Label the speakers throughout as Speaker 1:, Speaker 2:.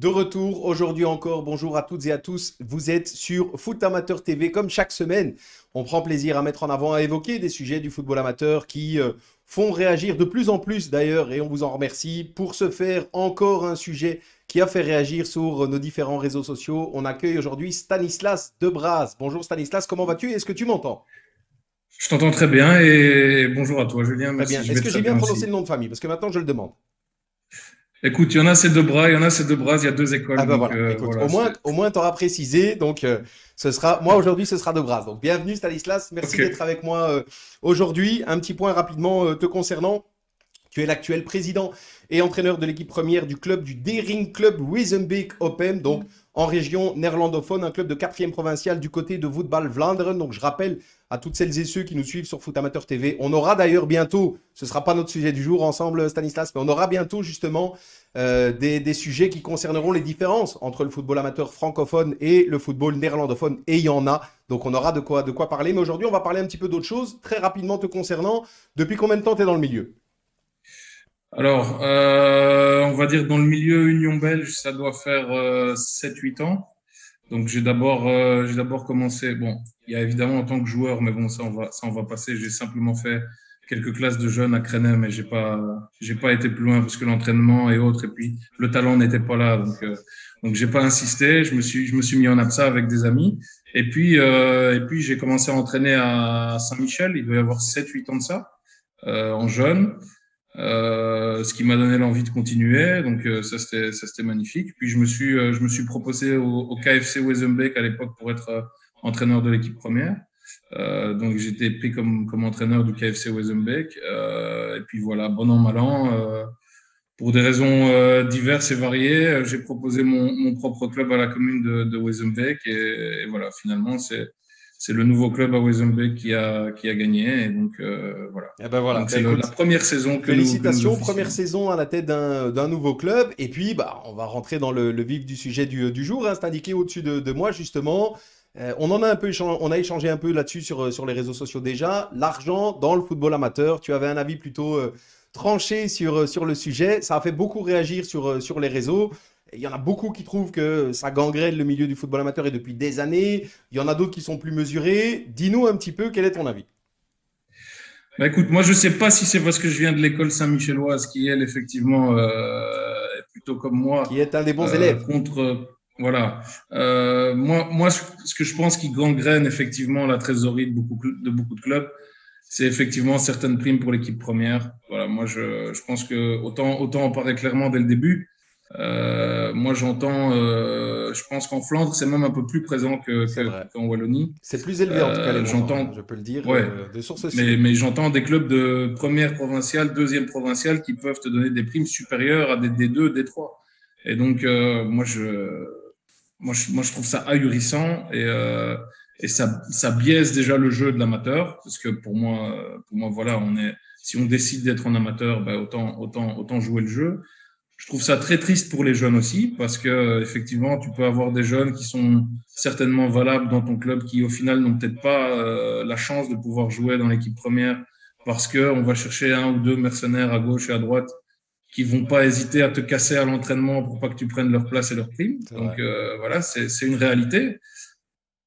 Speaker 1: De retour aujourd'hui encore, bonjour à toutes et à tous. Vous êtes sur Foot Amateur TV comme chaque semaine. On prend plaisir à mettre en avant, à évoquer des sujets du football amateur qui font réagir de plus en plus d'ailleurs et on vous en remercie. Pour ce faire, encore un sujet qui a fait réagir sur nos différents réseaux sociaux. On accueille aujourd'hui Stanislas Debraz. Bonjour Stanislas, comment vas-tu? Est-ce que tu m'entends?
Speaker 2: Je t'entends très bien et bonjour à toi, Julien.
Speaker 1: Très bien.
Speaker 2: Merci, je
Speaker 1: Est-ce
Speaker 2: vais
Speaker 1: que
Speaker 2: très
Speaker 1: j'ai bien
Speaker 2: bien
Speaker 1: prononcé
Speaker 2: aussi.
Speaker 1: le nom de famille? Parce que maintenant je le demande.
Speaker 2: Écoute, il y en a ces deux bras, il y en a ces deux bras, il y a deux
Speaker 1: Ah
Speaker 2: écoles,
Speaker 1: ben
Speaker 2: donc
Speaker 1: voilà, écoute,
Speaker 2: voilà.
Speaker 1: au moins t'auras précisé, donc ce sera, moi aujourd'hui ce sera de grâce. Donc bienvenue Stanislas, merci
Speaker 2: Ok.
Speaker 1: d'être avec moi aujourd'hui. Un petit point rapidement te concernant. Tu es l'actuel président et entraîneur de l'équipe première du club du Daring Club Wezenbeek Open, donc en région néerlandophone, un club de quatrième provincial du côté de Voetbal Vlaanderen. Donc je rappelle à toutes celles et ceux qui nous suivent sur Foot Amateur TV, on aura d'ailleurs bientôt, ce ne sera pas notre sujet du jour ensemble Stanislas, mais on aura bientôt justement des sujets qui concerneront les différences entre le football amateur francophone et le football néerlandophone, et il y en a. Donc on aura de quoi parler, mais aujourd'hui on va parler un petit peu d'autre chose, très rapidement te concernant. Depuis combien de temps tu es dans le milieu?
Speaker 2: Alors, on va dire dans le milieu Union belge, ça doit faire 7-8 ans. Donc j'ai d'abord commencé. Bon, il y a évidemment en tant que joueur, mais bon, ça on va passer. J'ai simplement fait quelques classes de jeunes à Crenay, mais j'ai pas été plus loin parce que l'entraînement et autres, et puis le talent n'était pas là. Donc j'ai pas insisté. Je me suis mis en absa avec des amis. Et puis j'ai commencé à entraîner à Saint-Michel. Il doit y avoir 7-8 ans de ça, en jeune. Ce qui m'a donné l'envie de continuer. Donc ça c'était magnifique. Puis je me suis proposé au KFC Wezenbeek à l'époque pour être entraîneur de l'équipe première. Donc j'étais pris comme entraîneur du KFC Wezenbeek. Et puis voilà, bon an mal an. Pour des raisons diverses et variées, j'ai proposé mon propre club à la commune de Wezenbeek. Et voilà, finalement c'est le nouveau club à Wezenbeek qui a gagné. Et donc voilà.
Speaker 1: Eh ben voilà,
Speaker 2: Donc
Speaker 1: ben
Speaker 2: c'est la
Speaker 1: écoute,
Speaker 2: première saison que nous
Speaker 1: félicitations, première
Speaker 2: officions.
Speaker 1: saison à la tête d'un nouveau club. Et puis, bah, on va rentrer dans le vif du sujet du jour, hein. C'est indiqué au-dessus de moi, justement. On en a un peu on a échangé un peu là-dessus sur les réseaux sociaux déjà. L'argent dans le football amateur, tu avais un avis plutôt tranché sur le sujet. Ça a fait beaucoup réagir sur les réseaux. Il y en a beaucoup qui trouvent que ça gangrène le milieu du football amateur et depuis des années. Il y en a d'autres qui sont plus mesurés. Dis-nous un petit peu quel est ton avis.
Speaker 2: Bah, écoute, moi je sais pas si c'est parce que je viens de l'école Saint-Michelloise qui, elle, effectivement, est plutôt comme moi,
Speaker 1: Qui est un des bons élèves?
Speaker 2: contre. Voilà. Moi, ce que je pense qui gangrène effectivement la trésorerie de beaucoup de clubs, c'est effectivement certaines primes pour l'équipe première. Voilà, moi je pense que autant en parler clairement dès le début. Moi j'entends, je pense qu'en Flandre c'est même un peu plus présent
Speaker 1: C'est vrai.
Speaker 2: qu'en Wallonie.
Speaker 1: C'est plus élevé en tout cas les montants, hein, je
Speaker 2: J'entends,
Speaker 1: peux le dire
Speaker 2: ouais,
Speaker 1: de sources
Speaker 2: mais,
Speaker 1: sûres.
Speaker 2: mais j'entends des clubs de première provinciale, deuxième provinciale qui peuvent te donner des primes supérieures à des D2, D3. Et donc, moi, je trouve ça ahurissant et ça biaise déjà le jeu de l'amateur parce que pour moi, voilà, si on décide d'être en amateur, ben autant jouer le jeu. Je trouve ça très triste pour les jeunes aussi, parce que effectivement, tu peux avoir des jeunes qui sont certainement valables dans ton club, qui au final n'ont peut-être pas la chance de pouvoir jouer dans l'équipe première, parce que on va chercher un ou deux mercenaires à gauche et à droite qui vont pas hésiter à te casser à l'entraînement pour pas que tu prennes leur place et leur prime.
Speaker 1: C'est
Speaker 2: Donc
Speaker 1: vrai.
Speaker 2: voilà, c'est une réalité.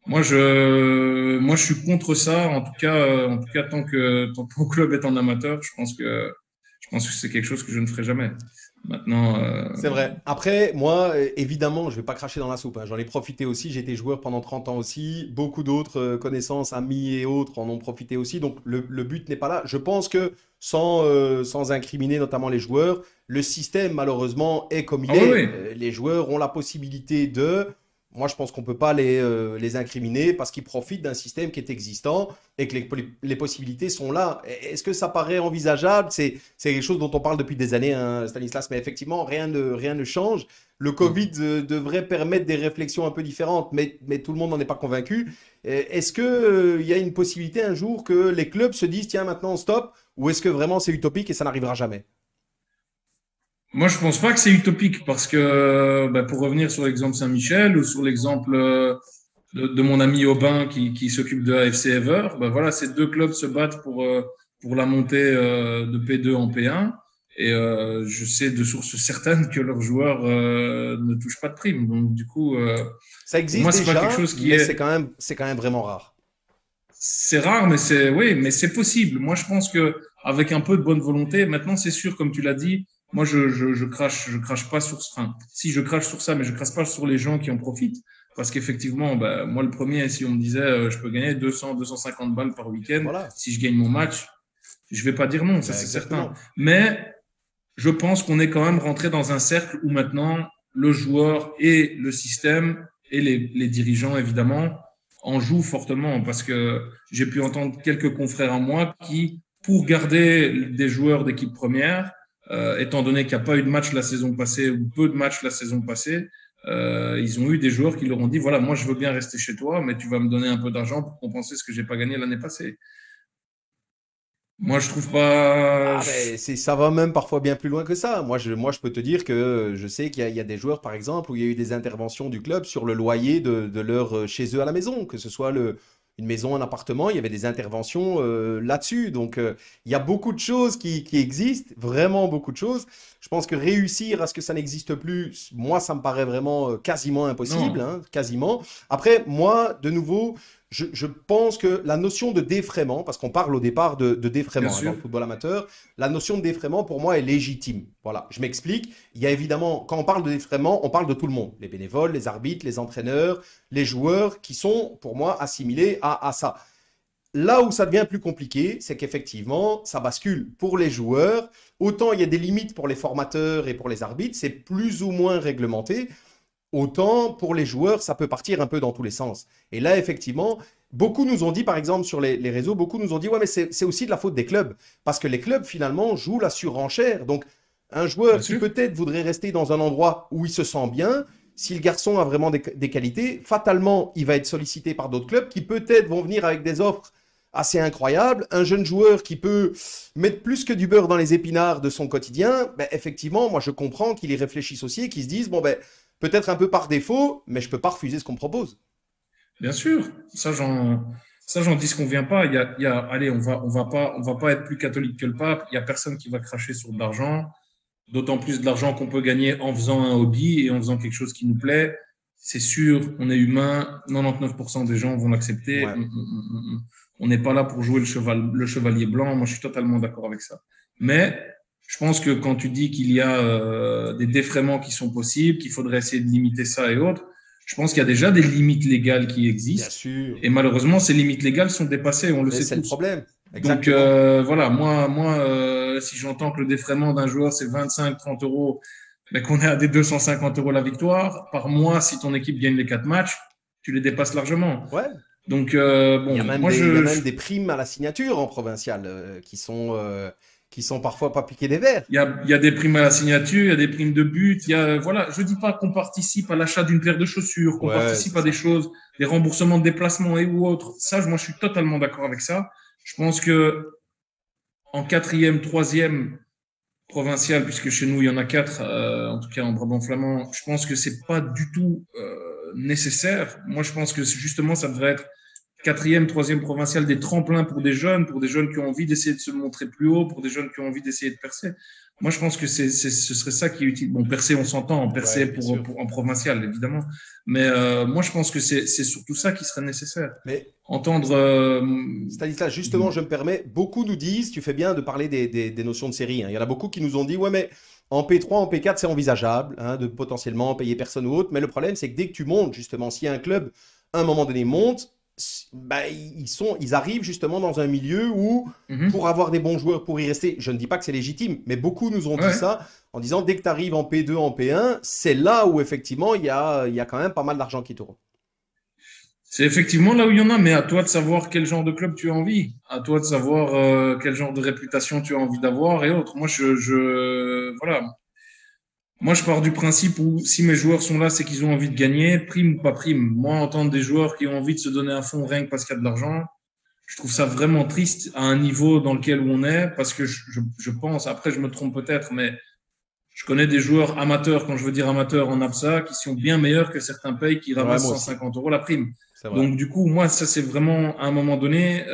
Speaker 2: Moi, je suis contre ça. En tout cas, tant que ton club est en amateur, je pense que c'est quelque chose que je ne ferai jamais. Maintenant,
Speaker 1: C'est vrai. Après, moi, évidemment, je vais pas cracher dans la soupe, hein. J'en ai profité aussi. J'ai été joueur pendant 30 ans aussi. Beaucoup d'autres connaissances, amis et autres en ont profité aussi. Donc, le but n'est pas là. Je pense que sans incriminer notamment les joueurs, le système, malheureusement, est comme il
Speaker 2: ah oui,
Speaker 1: est.
Speaker 2: oui.
Speaker 1: Les joueurs ont la possibilité de. Moi, je pense qu'on ne peut pas les incriminer parce qu'ils profitent d'un système qui est existant et que les possibilités sont là. Est-ce que ça paraît envisageable? C'est quelque chose dont on parle depuis des années, hein, Stanislas, mais effectivement, rien ne change. Le Covid devrait permettre des réflexions un peu différentes, mais tout le monde n'en est pas convaincu. Est-ce qu'il y a une possibilité un jour que les clubs se disent, tiens, maintenant, stop, ou est-ce que vraiment c'est utopique et ça n'arrivera jamais?
Speaker 2: Moi, je pense pas que c'est utopique parce que, bah, pour revenir sur l'exemple Saint-Michel ou sur l'exemple de mon ami Aubin qui s'occupe de AFC Ever, bah, voilà, ces deux clubs se battent pour la montée de P2 en P1. Et je sais de sources certaines que leurs joueurs ne touchent pas de prime. Donc du coup,
Speaker 1: Ça
Speaker 2: pour moi,
Speaker 1: existe
Speaker 2: c'est pas quelque
Speaker 1: déjà,
Speaker 2: chose qui
Speaker 1: mais
Speaker 2: est.
Speaker 1: c'est quand même vraiment rare.
Speaker 2: C'est rare, mais c'est oui, mais c'est possible. Moi, je pense que avec un peu de bonne volonté, maintenant, c'est sûr, comme tu l'as dit, moi, je crache pas sur ce. Enfin, si je crache sur ça, mais je crache pas sur les gens qui en profitent, parce qu'effectivement, bah, moi, le premier, si on me disait, je peux gagner 200, 250 balles par week-end,
Speaker 1: Voilà,
Speaker 2: si je gagne mon match, je vais pas dire non, ça
Speaker 1: ben
Speaker 2: c'est certain.
Speaker 1: exactement.
Speaker 2: Mais je pense qu'on est quand même rentré dans un cercle où maintenant le joueur et le système et les dirigeants évidemment en jouent fortement parce que j'ai pu entendre quelques confrères à moi qui, pour garder des joueurs d'équipe première, étant donné qu'il n'y a pas eu de match la saison passée ou peu de matchs la saison passée, ils ont eu des joueurs qui leur ont dit voilà, moi je veux bien rester chez toi, mais tu vas me donner un peu d'argent pour compenser ce que j'ai pas gagné l'année passée. Moi, je trouve pas.
Speaker 1: Ah ben, ça va même parfois bien plus loin que ça. Moi, je peux te dire que je sais il y a des joueurs, par exemple, où il y a eu des interventions du club sur le loyer de leur chez eux à la maison, que ce soit une maison, un appartement, il y avait des interventions là-dessus. Donc, il y a beaucoup de choses qui existent, vraiment beaucoup de choses. Je pense que réussir à ce que ça n'existe plus, moi, ça me paraît vraiment quasiment impossible,
Speaker 2: Non,
Speaker 1: hein, quasiment. Après, moi, de nouveau, je pense que la notion de défraiement, parce qu'on parle au départ de
Speaker 2: bien
Speaker 1: défraiement hein, dans
Speaker 2: sûr.
Speaker 1: le football amateur, la notion de défraiement pour moi est légitime. Voilà, je m'explique. Il y a évidemment, quand on parle de défraiement, on parle de tout le monde, les bénévoles, les arbitres, les entraîneurs, les joueurs, qui sont pour moi assimilés à ça. Là où ça devient plus compliqué, c'est qu'effectivement, ça bascule pour les joueurs. Autant il y a des limites pour les formateurs et pour les arbitres, c'est plus ou moins réglementé. Autant pour les joueurs, ça peut partir un peu dans tous les sens. Et là, effectivement, beaucoup nous ont dit, par exemple, sur les réseaux, beaucoup nous ont dit, ouais, mais c'est aussi de la faute des clubs. Parce que les clubs, finalement, jouent la surenchère. Donc, un joueur
Speaker 2: Bien
Speaker 1: qui
Speaker 2: sûr.
Speaker 1: peut-être voudrait rester dans un endroit où il se sent bien, si le garçon a vraiment des qualités, fatalement, il va être sollicité par d'autres clubs qui peut-être vont venir avec des offres assez incroyables. Un jeune joueur qui peut mettre plus que du beurre dans les épinards de son quotidien, ben, effectivement, moi, je comprends qu'il y réfléchisse aussi et qu'il se dise, bon, ben, peut-être un peu par défaut, mais je peux pas refuser ce qu'on me propose.
Speaker 2: Bien sûr, ça j'en disconviens pas. Allez, on va pas être plus catholique que le pape. Il y a personne qui va cracher sur de l'argent, d'autant plus de l'argent qu'on peut gagner en faisant un hobby et en faisant quelque chose qui nous plaît. C'est sûr, on est humain, 99% des gens vont l'accepter.
Speaker 1: Ouais.
Speaker 2: On n'est pas là pour jouer le chevalier blanc. Moi, je suis totalement d'accord avec ça. Mais je pense que quand tu dis qu'il y a des défraiements qui sont possibles, qu'il faudrait essayer de limiter ça et autres, je pense qu'il y a déjà des limites légales qui
Speaker 1: Bien
Speaker 2: existent.
Speaker 1: sûr.
Speaker 2: Et malheureusement, ces limites légales sont dépassées, on le
Speaker 1: Mais
Speaker 2: sait
Speaker 1: c'est le
Speaker 2: tous.
Speaker 1: problème.
Speaker 2: Donc
Speaker 1: Exactement.
Speaker 2: voilà, si j'entends que le défraiement d'un joueur, c'est 25-30 euros, mais qu'on est à des 250 euros la victoire, par mois, si ton équipe gagne les 4 matchs, tu les dépasses largement.
Speaker 1: Ouais.
Speaker 2: Donc
Speaker 1: Il y a
Speaker 2: bon,
Speaker 1: même
Speaker 2: moi
Speaker 1: il y a même des primes à la signature en provincial qui sont parfois pas piquées des verres.
Speaker 2: il y a des primes à la signature, il y a des primes de but, il y a, voilà, je dis pas qu'on participe à l'achat d'une paire de chaussures, qu'on
Speaker 1: Ouais,
Speaker 2: participe
Speaker 1: c'est
Speaker 2: à des
Speaker 1: ça.
Speaker 2: choses, des remboursements de déplacements et ou autres. Ça, moi, je suis totalement d'accord avec ça. Je pense que en quatrième, troisième provincial, puisque chez nous, il y en a 4, en tout cas en Brabant flamand, je pense que c'est pas du tout nécessaire. Moi, je pense que justement, ça devrait être quatrième, troisième provincial, des tremplins pour des jeunes qui ont envie d'essayer de se montrer plus haut, pour des jeunes qui ont envie d'essayer de percer. Moi, je pense que ce serait ça qui est utile. Bon, percer, on s'entend, percer
Speaker 1: Ouais, bien sûr.
Speaker 2: en provincial, évidemment. Mais moi, je pense que c'est surtout ça qui serait nécessaire.
Speaker 1: Mais
Speaker 2: Entendre.
Speaker 1: Stanislas, justement,
Speaker 2: Dis-moi.
Speaker 1: je me permets, beaucoup nous disent, tu fais bien de parler des notions de série, hein. Il y en a beaucoup qui nous ont dit, ouais, mais en P3, en P4, c'est envisageable hein, de potentiellement payer personne ou autre. Mais le problème, c'est que dès que tu montes, justement, si un club, à un moment donné, monte, bah, ils arrivent justement dans un milieu où, pour
Speaker 2: Mhm.
Speaker 1: avoir des bons joueurs, pour y rester, je ne dis pas que c'est légitime, mais beaucoup nous ont dit
Speaker 2: Ouais.
Speaker 1: ça en disant, dès que tu arrives en P2, en P1, c'est là où, effectivement, il y a quand même pas mal d'argent qui tourne.
Speaker 2: C'est effectivement là où il y en a, mais à toi de savoir quel genre de club tu as envie, à toi de savoir quel genre de réputation tu as envie d'avoir et autres. Voilà. Moi, je pars du principe où si mes joueurs sont là, c'est qu'ils ont envie de gagner, prime ou pas prime. Moi, entendre des joueurs qui ont envie de se donner à fond rien que parce qu'il y a de l'argent, je trouve ça vraiment triste à un niveau dans lequel on est, parce que je pense, après je me trompe peut-être, mais je connais des joueurs amateurs, quand je veux dire amateurs en APSA, qui sont bien meilleurs que certains pays qui
Speaker 1: Ouais,
Speaker 2: ramassent
Speaker 1: moi aussi,
Speaker 2: 150 euros la prime.
Speaker 1: c'est vrai.
Speaker 2: Donc, du coup, moi, ça, c'est vraiment, à un moment donné,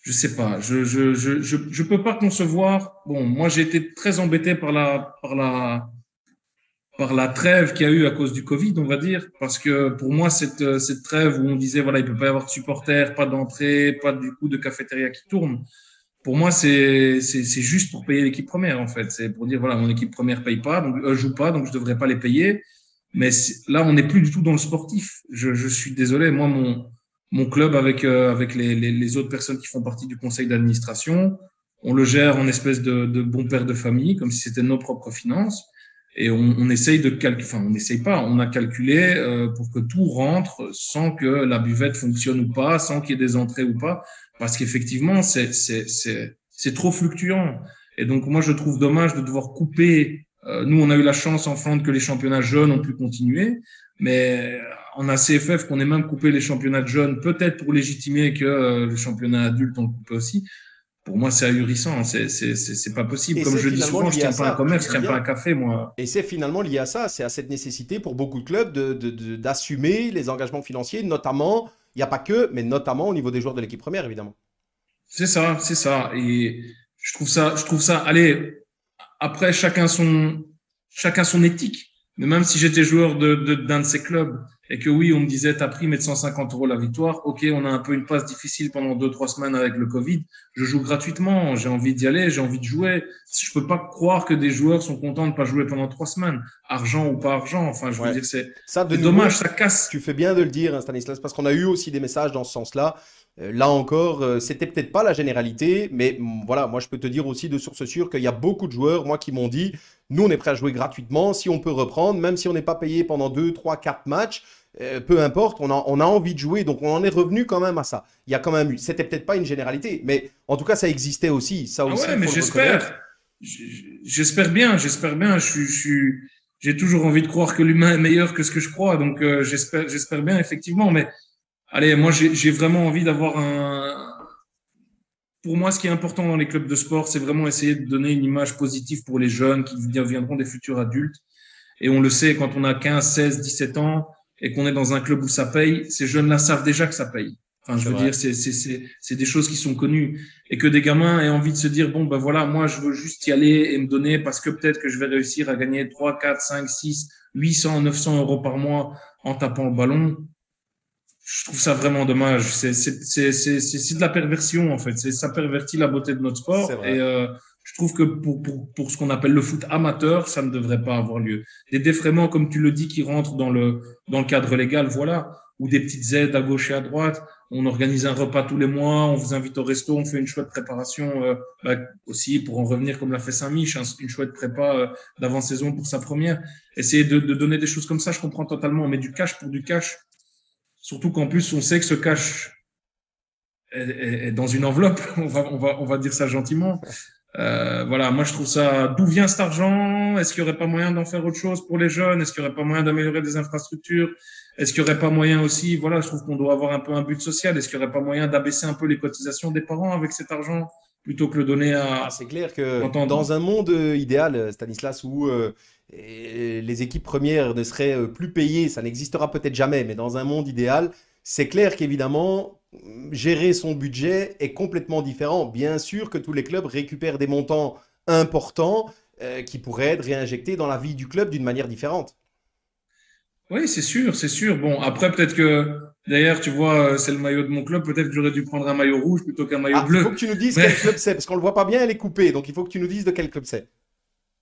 Speaker 2: je sais pas, je peux pas concevoir. Bon, moi, j'ai été très embêté par la trêve qu'il y a eu à cause du Covid, on va dire, parce que pour moi, cette trêve où on disait, voilà, il peut pas y avoir de supporters, pas d'entrée, pas du coup de cafétéria qui tourne, pour moi, c'est juste pour payer l'équipe première, en fait. C'est pour dire, voilà, mon équipe première paye pas, donc joue pas, donc je devrais pas les payer. Mais là, on n'est plus du tout dans le sportif. Je suis désolé, moi, mon club avec les autres personnes qui font partie du conseil d'administration, on le gère en espèce de bon père de famille, comme si c'était nos propres finances. Et on essaye de calculer, enfin, on n'essaye pas, on a calculé pour que tout rentre sans que la buvette fonctionne ou pas, sans qu'il y ait des entrées ou pas, parce qu'effectivement, c'est trop fluctuant. Et donc, moi, je trouve dommage de devoir couper. Nous, on a eu la chance en Flandre que les championnats jeunes ont pu continuer, mais en ACFF, qu'on ait même coupé les championnats de jeunes, peut-être pour légitimer que le championnat adulte, on le coupait aussi. Pour moi, c'est ahurissant. C'est pas possible.
Speaker 1: Et
Speaker 2: Comme
Speaker 1: c'est
Speaker 2: je dis
Speaker 1: finalement
Speaker 2: souvent, je
Speaker 1: lié à
Speaker 2: tiens pas un
Speaker 1: ça, tu
Speaker 2: commerce,
Speaker 1: le
Speaker 2: je
Speaker 1: dis
Speaker 2: tiens pas un
Speaker 1: bien.
Speaker 2: café, moi.
Speaker 1: Et c'est finalement lié à ça, c'est à cette nécessité pour beaucoup de clubs d'assumer les engagements financiers, notamment, il n'y a pas que, mais notamment au niveau des joueurs de l'équipe première, évidemment.
Speaker 2: C'est ça, c'est ça. Et je trouve ça, allez, après, chacun son éthique. Mais même si j'étais joueur d'un de ces clubs et que oui, on me disait, ta prime est de 150 euros la victoire. OK, on a un peu une passe difficile pendant 2, 3 semaines avec le Covid. Je joue gratuitement. J'ai envie d'y aller. J'ai envie de jouer. Je peux pas croire que des joueurs sont contents de pas jouer pendant 3 semaines. Argent ou pas argent. Enfin, je veux
Speaker 1: Ouais.
Speaker 2: dire,
Speaker 1: Ça, de
Speaker 2: c'est dommage.
Speaker 1: nouveau,
Speaker 2: Ça casse.
Speaker 1: tu fais bien de le dire, hein, Stanislas, parce qu'on a eu aussi des messages dans ce sens-là. Là encore, c'était peut-être pas la généralité, mais voilà, moi je peux te dire aussi de source sûre qu'il y a beaucoup de joueurs, moi, qui m'ont dit, nous on est prêt à jouer gratuitement, si on peut reprendre, même si on n'est pas payé pendant 2, 3, 4 matchs, peu importe, on a envie de jouer, donc on en est revenu quand même à ça. Il y a quand même eu, c'était peut-être pas une généralité, mais en tout cas ça existait aussi, ça
Speaker 2: Ah
Speaker 1: aussi
Speaker 2: ouais,
Speaker 1: il
Speaker 2: mais
Speaker 1: faut le reconnaître.
Speaker 2: j'espère bien, j'espère bien. J'ai toujours envie de croire que l'humain est meilleur que ce que je crois, donc j'espère bien effectivement. Mais allez, moi j'ai vraiment envie d'avoir un. Pour moi, ce qui est important dans les clubs de sport, c'est vraiment essayer de donner une image positive pour les jeunes qui deviendront des futurs adultes. Et on le sait, quand on a 15, 16, 17 ans et qu'on est dans un club où ça paye, ces jeunes-là savent déjà que ça paye. Enfin, je
Speaker 1: C'est
Speaker 2: veux
Speaker 1: vrai.
Speaker 2: dire, c'est des choses qui sont connues. Et que des gamins aient envie de se dire, bon, ben voilà, moi, je veux juste y aller et me donner parce que peut-être que je vais réussir à gagner 3, 4, 5, 6, 800, 900 euros par mois en tapant le ballon. Je trouve ça vraiment dommage. C'est de la perversion, en fait. Ça pervertit la beauté de notre
Speaker 1: C'est
Speaker 2: sport. Et
Speaker 1: vrai.
Speaker 2: je trouve que pour ce qu'on appelle le foot amateur, ça ne devrait pas avoir lieu. Des défraiements, comme tu le dis, qui rentrent dans le cadre légal, voilà. Ou des petites aides à gauche et à droite. On organise un repas tous les mois, on vous invite au resto, on fait une chouette préparation aussi pour en revenir comme l'a fait Saint-Mich, une chouette prépa d'avant-saison pour sa première. Essayer de donner des choses comme ça, je comprends totalement. Mais du cash pour du cash, surtout qu'en plus, on sait que ce cash est dans une enveloppe, on va dire ça gentiment. Voilà, moi je trouve ça. D'où vient cet argent? Est-ce qu'il n'y aurait pas moyen d'en faire autre chose pour les jeunes? Est-ce qu'il n'y aurait pas moyen d'améliorer des infrastructures? Est-ce qu'il n'y aurait pas moyen aussi? Voilà, je trouve qu'on doit avoir un peu un but social. Est-ce qu'il n'y aurait pas moyen d'abaisser un peu les cotisations des parents avec cet argent plutôt que le donner
Speaker 1: Ah,
Speaker 2: à.
Speaker 1: c'est clair que
Speaker 2: J'entends.
Speaker 1: dans un monde idéal, Stanislas, où les équipes premières ne seraient plus payées, ça n'existera peut-être jamais, mais dans un monde idéal, c'est clair qu'évidemment, gérer son budget est complètement différent. Bien sûr que tous les clubs récupèrent des montants importants qui pourraient être réinjectés dans la vie du club d'une manière différente.
Speaker 2: Oui, c'est sûr, c'est sûr. Bon, après, peut-être que d'ailleurs, tu vois, c'est le maillot de mon club. Peut-être que j'aurais dû prendre un maillot rouge plutôt qu'un maillot
Speaker 1: Ah, il faut
Speaker 2: bleu.
Speaker 1: que tu nous dises
Speaker 2: Mais
Speaker 1: quel club c'est, parce qu'on ne le voit pas bien, elle est coupée, donc il faut que tu nous dises de quel club c'est.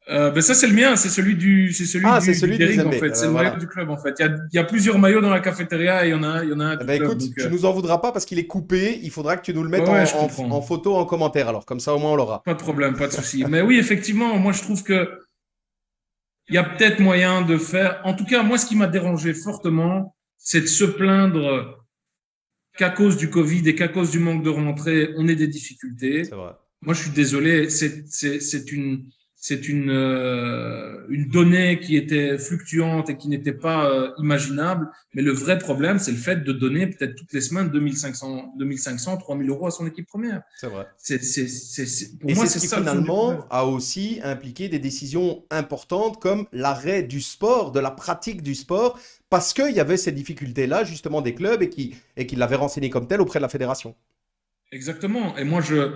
Speaker 2: ben ça, c'est le mien. C'est celui
Speaker 1: Ah, c'est
Speaker 2: du
Speaker 1: celui de
Speaker 2: Daring, en
Speaker 1: Wiesenbeek.
Speaker 2: fait.
Speaker 1: Eh
Speaker 2: C'est
Speaker 1: ben
Speaker 2: le maillot
Speaker 1: voilà.
Speaker 2: du club, en fait. Il y a plusieurs maillots dans la cafétéria et il y en a un
Speaker 1: Eh
Speaker 2: du
Speaker 1: ben
Speaker 2: club.
Speaker 1: écoute,
Speaker 2: Donc,
Speaker 1: tu nous en voudras pas parce qu'il est coupé. Il faudra que tu nous le mettes
Speaker 2: ouais, je comprends.
Speaker 1: en photo, en commentaire. Alors, comme ça, au moins, on l'aura.
Speaker 2: Pas de problème, pas de souci. Mais oui, effectivement, moi, je trouve que il y a peut-être moyen de faire. En tout cas, moi, ce qui m'a dérangé fortement, c'est de se plaindre qu'à cause du Covid et qu'à cause du manque de rentrée, on ait des
Speaker 1: C'est
Speaker 2: difficultés.
Speaker 1: vrai.
Speaker 2: Moi, je suis désolé, c'est une donnée qui était fluctuante et qui n'était pas imaginable. Mais le vrai problème, c'est le fait de donner peut-être toutes les semaines 2500, 3000 euros à son équipe première.
Speaker 1: C'est vrai.
Speaker 2: Pour
Speaker 1: Et
Speaker 2: moi,
Speaker 1: c'est ce
Speaker 2: c'est
Speaker 1: qui
Speaker 2: ça le fond du problème.
Speaker 1: finalement a aussi impliqué des décisions importantes comme l'arrêt du sport, de la pratique du sport, parce qu'il y avait ces difficultés-là, justement, des clubs et qui l'avaient renseigné comme tel auprès de la fédération.
Speaker 2: Exactement. Et moi, je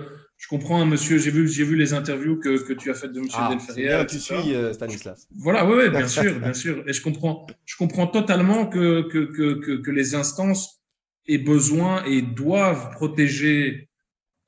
Speaker 2: comprends un monsieur, j'ai vu les interviews que tu as faites de monsieur
Speaker 1: Ah, c'est
Speaker 2: Delferrière,
Speaker 1: bien, tu
Speaker 2: etc.
Speaker 1: suis Stanislas.
Speaker 2: Voilà, oui, oui, bien sûr, bien sûr. Et je comprends totalement que les instances aient besoin et doivent protéger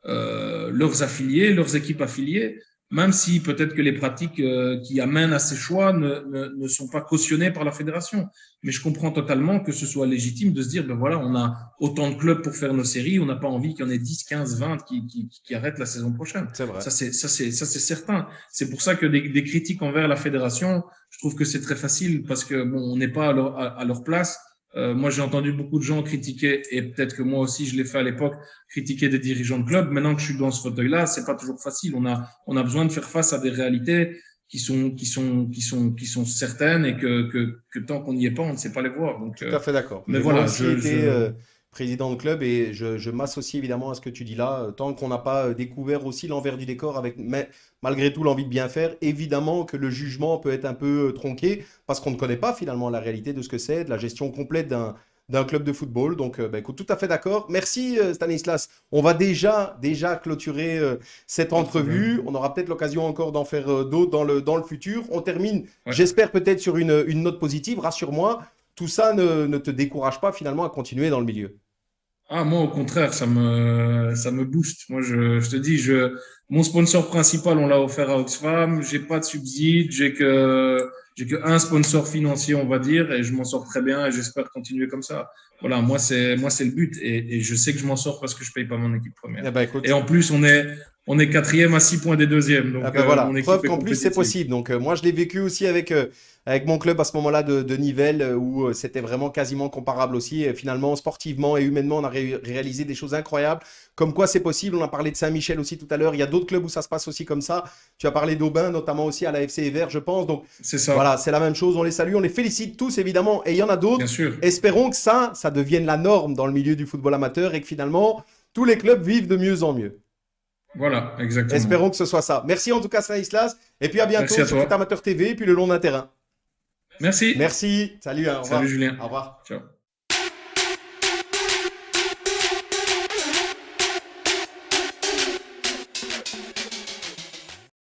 Speaker 2: leurs affiliés, leurs équipes affiliées, même si peut-être que les pratiques qui amènent à ces choix ne sont pas cautionnées par la fédération. Mais je comprends totalement que ce soit légitime de se dire, ben voilà, on a autant de clubs pour faire nos séries, on n'a pas envie qu'il y en ait 10, 15, 20 qui arrêtent la saison prochaine.
Speaker 1: C'est vrai.
Speaker 2: Ça, c'est certain. C'est pour ça que des critiques envers la fédération, je trouve que c'est très facile parce que bon, on n'est pas à leur place. Moi, j'ai entendu beaucoup de gens critiquer, et peut-être que moi aussi je l'ai fait à l'époque, critiquer des dirigeants de club. Maintenant que je suis dans ce fauteuil-là, c'est pas toujours facile. On a besoin de faire face à des réalités qui sont certaines et que tant qu'on n'y est pas, on ne sait pas les voir. Donc,
Speaker 1: Tout à fait d'accord.
Speaker 2: mais
Speaker 1: J'ai moi
Speaker 2: voilà,
Speaker 1: aussi été président de club et je m'associe évidemment à ce que tu dis là. Tant qu'on n'a pas découvert aussi l'envers du décor avec malgré tout l'envie de bien faire, évidemment que le jugement peut être un peu tronqué parce qu'on ne connaît pas finalement la réalité de ce que c'est, de la gestion complète d'un club de football. Donc, bah, écoute, tout à fait d'accord. Merci Stanislas. On va déjà clôturer cette
Speaker 2: pas de
Speaker 1: entrevue.
Speaker 2: problème.
Speaker 1: On aura peut-être l'occasion encore d'en faire d'autres dans le futur. On termine,
Speaker 2: Ouais.
Speaker 1: j'espère peut-être sur une note positive. Rassure-moi, tout ça ne te décourage pas finalement à continuer dans le milieu.
Speaker 2: Ah, moi, au contraire, ça me booste. Moi, je te dis, mon sponsor principal, on l'a offert à Oxfam. J'ai pas de subside. J'ai que un sponsor financier, on va dire, et je m'en sors très bien et j'espère continuer comme ça. Voilà, moi, c'est le but et je sais que je m'en sors parce que je paye pas mon équipe première.
Speaker 1: Eh ben
Speaker 2: Et
Speaker 1: écoute,
Speaker 2: en plus, on est quatrième à 6 points des deuxièmes.
Speaker 1: ah
Speaker 2: Donc,
Speaker 1: ben
Speaker 2: mon
Speaker 1: voilà, preuve
Speaker 2: équipe est
Speaker 1: qu'en plus c'est
Speaker 2: compétitive.
Speaker 1: possible. Donc moi je l'ai vécu aussi avec mon club à ce moment-là de Nivelles où c'était vraiment quasiment comparable aussi. Et finalement, sportivement et humainement, on a réalisé des choses incroyables. Comme quoi c'est possible. On a parlé de Saint-Michel aussi tout à l'heure. Il y a d'autres clubs où ça se passe aussi comme ça. Tu as parlé d'Aubin, notamment aussi à la FC Evert, je pense. Donc
Speaker 2: C'est ça,
Speaker 1: voilà, c'est la même chose. On les salue, on les félicite tous évidemment. Et il y en a
Speaker 2: bien
Speaker 1: d'autres.
Speaker 2: sûr.
Speaker 1: Espérons que ça devienne la norme dans le milieu du football amateur et que finalement tous les clubs vivent de mieux en mieux.
Speaker 2: Voilà, exactement.
Speaker 1: Espérons que ce soit ça. Merci en tout cas, Stanislas. Et puis à
Speaker 2: Merci
Speaker 1: bientôt
Speaker 2: à
Speaker 1: sur Foot
Speaker 2: toi.
Speaker 1: Amateur TV et puis le long d'un terrain.
Speaker 2: Merci.
Speaker 1: Merci. Salut, hein, au
Speaker 2: Salut,
Speaker 1: revoir.
Speaker 2: Julien.
Speaker 1: Au revoir.
Speaker 2: Ciao.